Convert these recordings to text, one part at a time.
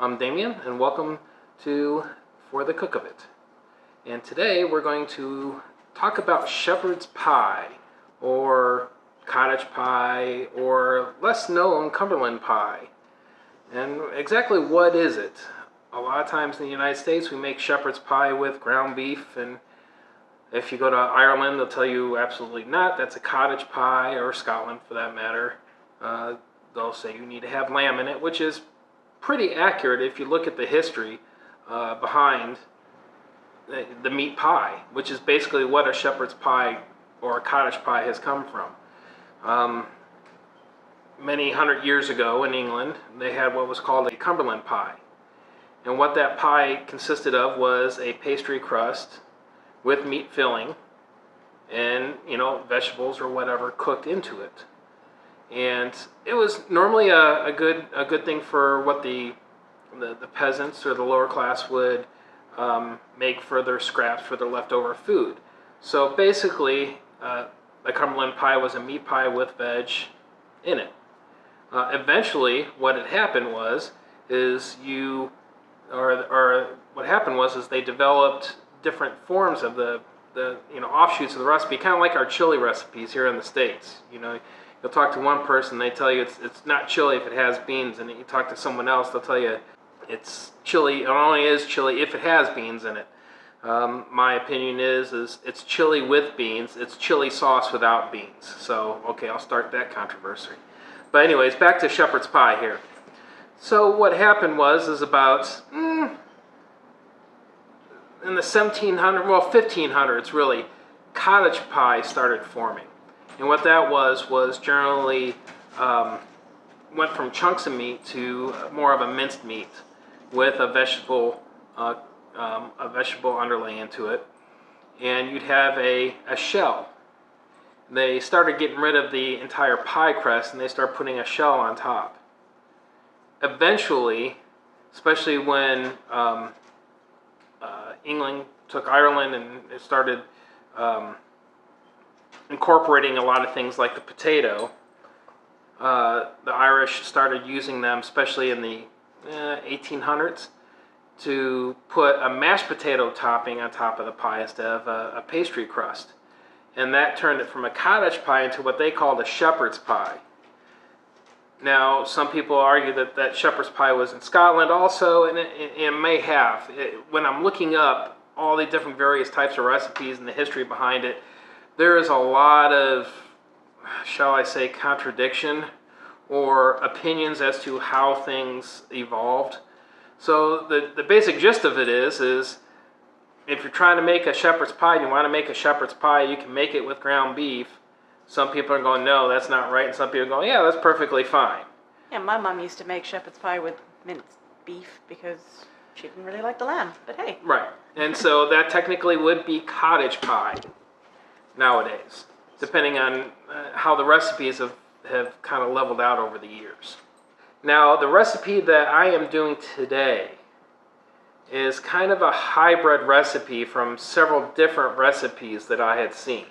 I'm Damien, and welcome to For the Cook of It. And today we're going to talk about shepherd's pie, or cottage pie, or less known Cumberland pie. And exactly what is it? A lot of times in the United States we make shepherd's pie with ground beef, and if you go to Ireland they'll tell you absolutely not. That's a cottage pie, or Scotland for that matter. They'll say you need to have lamb in it, which is pretty accurate if you look at the history behind the meat pie, which is basically what a shepherd's pie or a cottage pie has come from. Many hundred years ago in England, they had what was called a Cumberland pie. And what that pie consisted of was a pastry crust with meat filling and, vegetables or whatever cooked into it. And it was normally a good thing for what the peasants or the lower class would make for their scraps, for their leftover food. So basically, the Cumberland pie was a meat pie with veg in it. Eventually, what had happened is they developed different forms of the offshoots of the recipe, kind of like our chili recipes here in the States. You'll talk to one person, they tell you it's not chili if it has beans in it. You talk to someone else, they'll tell you it's chili. It only is chili if it has beans in it. My opinion is it's chili with beans. It's chili sauce without beans. So, okay, I'll start that controversy. But anyways, back to shepherd's pie here. So what happened is about in the 1500s really, cottage pie started forming. And what that was generally went from chunks of meat to more of a minced meat with a vegetable underlay into it, and you'd have a shell. They started getting rid of the entire pie crust, and they started putting a shell on top. Eventually, especially when England took Ireland and it started incorporating a lot of things like the potato, the Irish started using them, especially in the 1800s, to put a mashed potato topping on top of the pie instead of a pastry crust. And that turned it from a cottage pie into what they called a shepherd's pie. Now, some people argue that shepherd's pie was in Scotland also, and it may have. When I'm looking up all the different various types of recipes and the history behind it, there is a lot of, shall I say, contradiction or opinions as to how things evolved. So the basic gist of it is if you're trying to make a shepherd's pie and you want to make a shepherd's pie, you can make it with ground beef. Some people are going, no, that's not right. And some people are going, yeah, that's perfectly fine. Yeah, my mom used to make shepherd's pie with minced beef because she didn't really like the lamb, but hey. Right. And so that technically would be cottage pie nowadays, depending on how the recipes have kind of leveled out over the years. Now, the recipe that I am doing today is kind of a hybrid recipe from several different recipes that I had seen.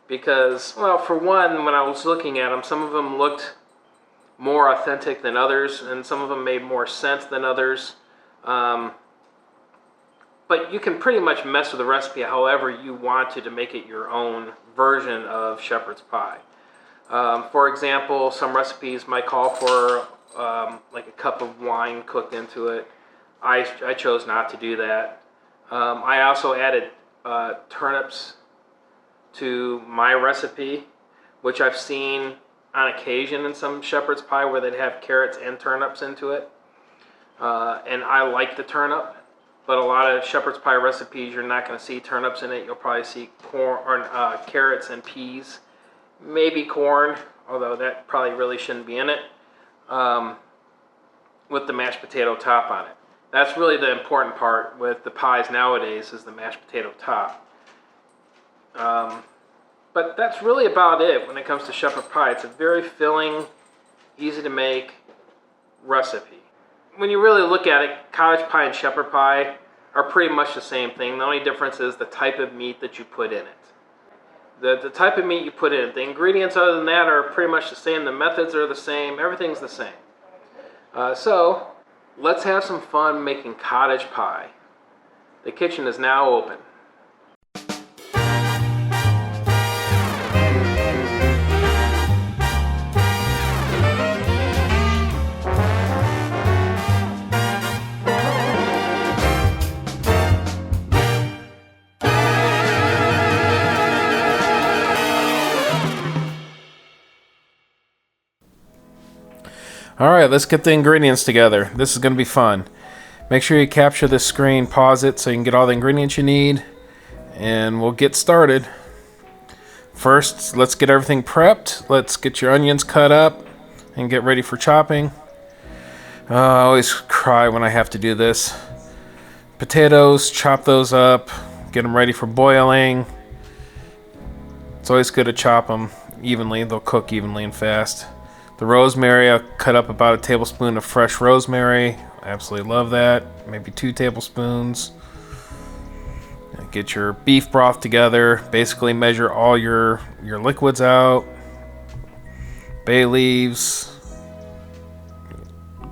Because, well, for one, when I was looking at them, some of them looked more authentic than others, and some of them made more sense than others. But you can pretty much mess with the recipe however you want to make it your own version of shepherd's pie. For example, some recipes might call for like a cup of wine cooked into it. I chose not to do that. I also added turnips to my recipe, which I've seen on occasion in some shepherd's pie where they'd have carrots and turnips into it. And I like the turnip. But a lot of shepherd's pie recipes, you're not going to see turnips in it. You'll probably see corn or carrots and peas, maybe corn, although that probably really shouldn't be in it, with the mashed potato top on it. That's really the important part with the pies nowadays, is the mashed potato top. But that's really about it when it comes to shepherd's pie. It's a very filling, easy to make recipe. When you really look at it, cottage pie and shepherd pie are pretty much the same thing. The only difference is the type of meat that you put in it. The type of meat you put in it. The ingredients other than that are pretty much the same. The methods are the same. Everything's the same. So Let's have some fun making cottage pie. The kitchen is now open. Alright, let's get the ingredients together. This is going to be fun. Make sure you capture this screen, pause it so you can get all the ingredients you need, and we'll get started. First, let's get everything prepped. Let's get your onions cut up and get ready for chopping. I always cry when I have to do this. Potatoes, chop those up, get them ready for boiling. It's always good to chop them evenly. They'll cook evenly and fast. The rosemary, I cut up about a tablespoon of fresh rosemary. I absolutely love that. Maybe 2 tablespoons. Get your beef broth together. Basically measure all your liquids out. Bay leaves.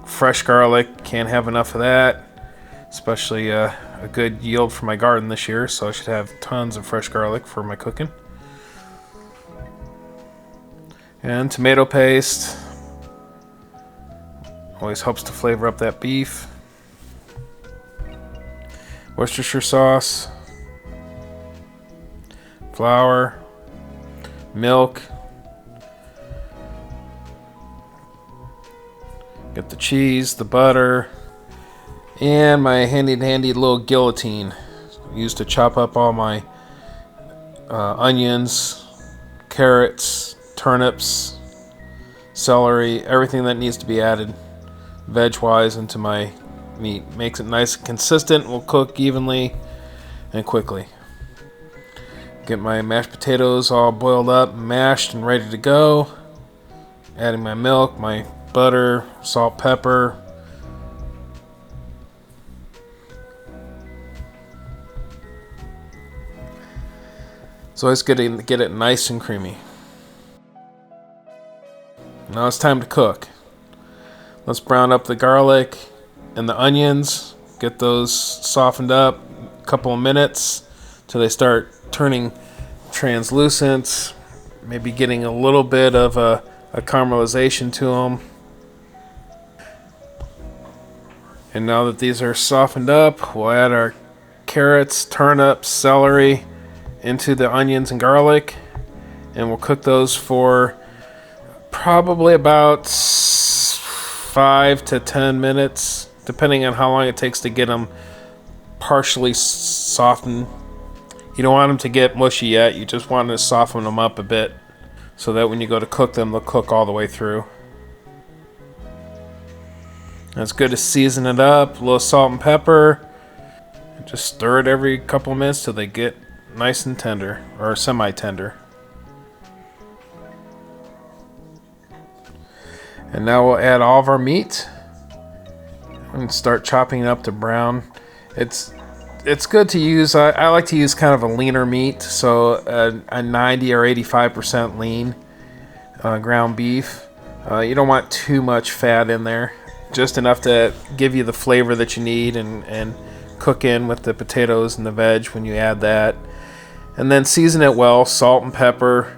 Fresh garlic. Can't have enough of that. Especially a good yield for my garden this year, so I should have tons of fresh garlic for my cooking. And tomato paste. Always helps to flavor up that beef. Worcestershire sauce. Flour. Milk. Get the cheese, the butter, and my handy little guillotine used to chop up all my onions, carrots, turnips, celery, everything that needs to be added veg-wise into my meat. Makes it nice and consistent, will cook evenly and quickly. Get my mashed potatoes all boiled up, mashed and ready to go. Adding my milk, my butter, salt, pepper. It's always good to get it nice and creamy. Now it's time to cook. Let's brown up the garlic and the onions. Get those softened up a couple of minutes till they start turning translucent. Maybe getting a little bit of a caramelization to them. And now that these are softened up, we'll add our carrots, turnips, celery into the onions and garlic. And we'll cook those for probably about 5 to 10 minutes, depending on how long it takes to get them partially softened. You don't want them to get mushy yet, you just want to soften them up a bit so that when you go to cook them, they'll cook all the way through. And it's good to season it up, a little salt and pepper, and just stir it every couple of minutes till they get nice and tender, or semi-tender. And now we'll add all of our meat and start chopping it up to brown. It's good to use, I like to use kind of a leaner meat, so a 90 or 85% lean ground beef. You don't want too much fat in there, just enough to give you the flavor that you need and cook in with the potatoes and the veg when you add that. And then season it well, salt and pepper,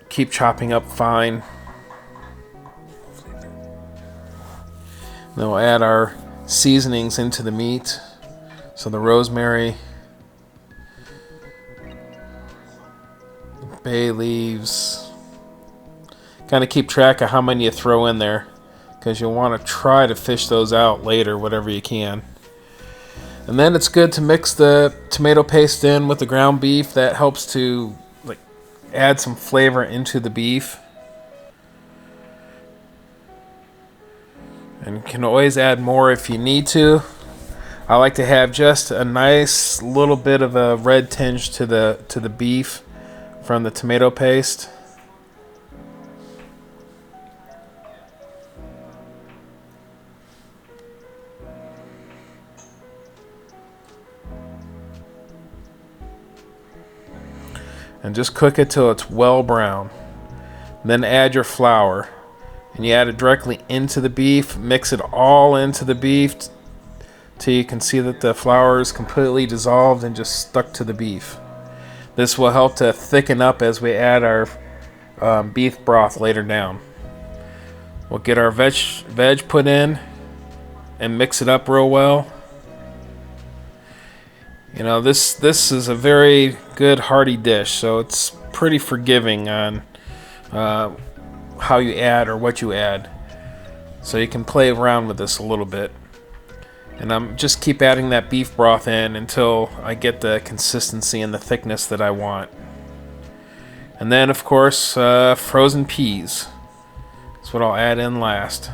keep chopping up fine. Then we'll add our seasonings into the meat. So the rosemary, bay leaves. Kind of keep track of how many you throw in there, because you'll want to try to fish those out later, whatever you can. And then it's good to mix the tomato paste in with the ground beef. That helps to add some flavor into the beef. And you can always add more if you need to. I like to have just a nice little bit of a red tinge to the beef from the tomato paste. And just cook it till it's well brown. Then add your flour. and you add it directly into the beef. Mix it all into the beef till you can see that the flour is completely dissolved and just stuck to the beef. This will help to thicken up as we add our beef broth later down. We'll get our veg put in and mix it up real well. You know, this is a very good hearty dish, so it's pretty forgiving on how you add or what you add. So you can play around with this a little bit. And I'm just keep adding that beef broth in until I get the consistency and the thickness that I want. And then, of course, frozen peas. That's what I'll add in last.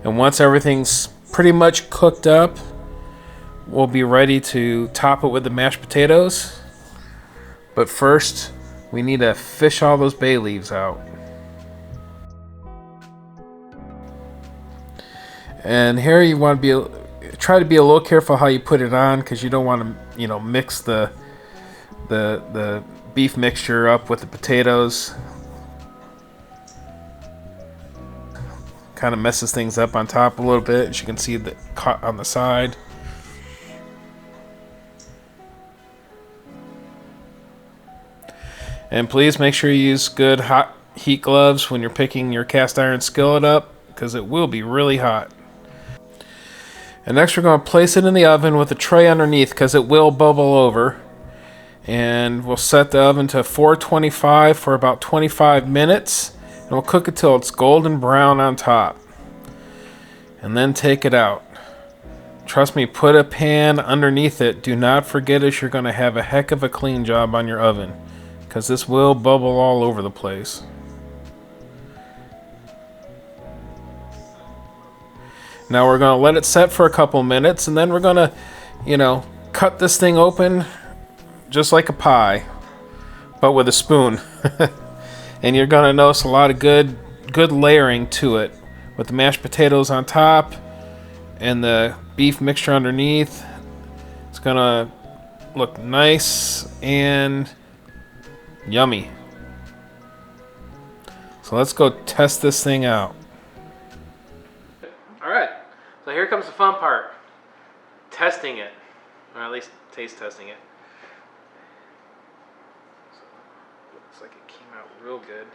And once everything's pretty much cooked up, we'll be ready to top it with the mashed potatoes. But first, we need to fish all those bay leaves out. And here you want to try to be a little careful how you put it on, because you don't want to, mix the beef mixture up with the potatoes. Kind of messes things up on top a little bit, as you can see the cut on the side. And please make sure you use good hot heat gloves when you're picking your cast iron skillet up, because it will be really hot. And next we're going to place it in the oven with a tray underneath, because it will bubble over. And we'll set the oven to 425 for about 25 minutes. And we'll cook it till it's golden brown on top. And then take it out. Trust me, put a pan underneath it. Do not forget it, you're going to have a heck of a clean job on your oven, because this will bubble all over the place. Now we're going to let it set for a couple minutes, and then we're going to, cut this thing open just like a pie, but with a spoon. And you're going to notice a lot of good layering to it, with the mashed potatoes on top and the beef mixture underneath. It's going to look nice and yummy. So let's go test this thing out. Alright, so here comes the fun part. Testing it. Or at least taste testing it. So, looks like it came out real good.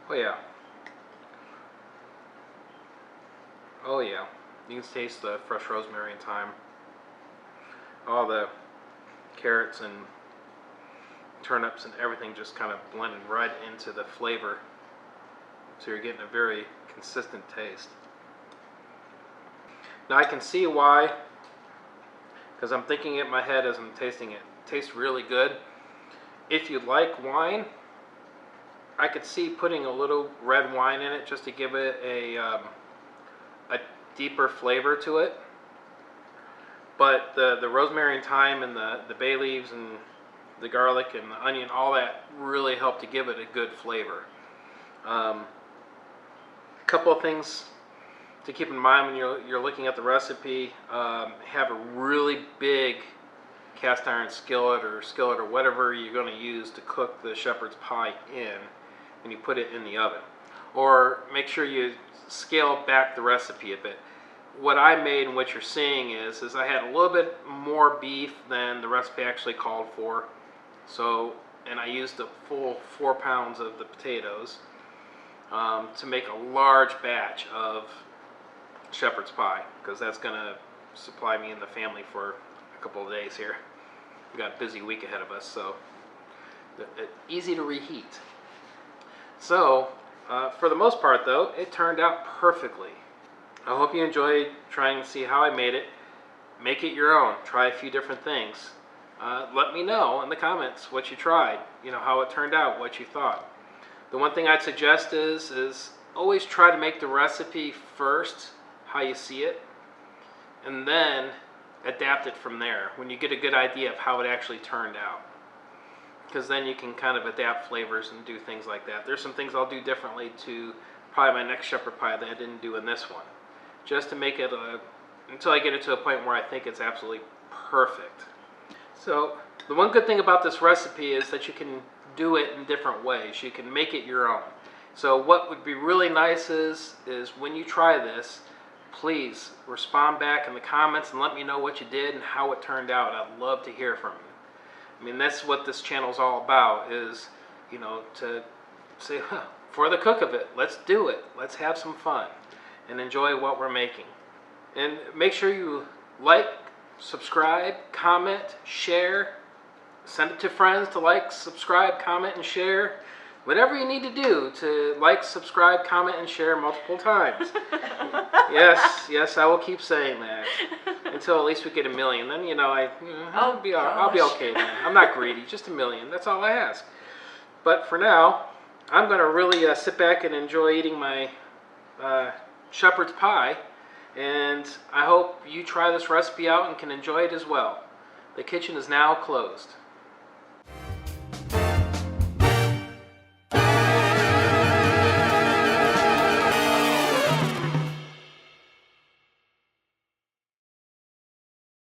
Oh yeah. Oh yeah. You can taste the fresh rosemary and thyme. All the carrots and turnips and everything just kind of blended right into the flavor. So you're getting a very consistent taste. Now I can see why, because I'm thinking it in my head as I'm tasting it. It tastes really good. If you like wine, I could see putting a little red wine in it just to give it a deeper flavor to it. But the rosemary and thyme and the bay leaves and the garlic and the onion, all that really help to give it a good flavor. A couple of things to keep in mind when you're looking at the recipe. Have a really big cast iron skillet or whatever you're going to use to cook the shepherd's pie in, and you put it in the oven. Or make sure you scale back the recipe a bit. What I made and what you're seeing is I had a little bit more beef than the recipe actually called for. So, and I used a full 4 pounds of the potatoes to make a large batch of shepherd's pie, because that's going to supply me and the family for a couple of days here. We've got a busy week ahead of us, so easy to reheat. So, for the most part though, it turned out perfectly. I hope you enjoyed trying to see how I made it. Make it your own. Try a few different things. Let me know in the comments what you tried, how it turned out, what you thought. The one thing I'd suggest is always try to make the recipe first, how you see it, and then adapt it from there when you get a good idea of how it actually turned out. Because then you can kind of adapt flavors and do things like that. There's some things I'll do differently to probably my next shepherd pie that I didn't do in this one, just to make it until I get it to a point where I think it's absolutely perfect. So the one good thing about this recipe is that you can do it in different ways. You can make it your own. So what would be really nice is when you try this, please respond back in the comments and let me know what you did and how it turned out. I'd love to hear from you. I mean, that's what this channel is all about, is, you know, to say, for the cook of it, let's do it. Let's have some fun and enjoy what we're making. And make sure you like, subscribe, comment, share, send it to friends to like, subscribe, comment, and share. Whatever you need to do to like, subscribe, comment, and share multiple times. Yes, I will keep saying that until at least we get 1 million. Then, you know, I'll be okay then. I'm not greedy, just 1 million. That's all I ask. But for now, I'm going to really sit back and enjoy eating my shepherd's pie. And I hope you try this recipe out and can enjoy it as well. The kitchen is now closed.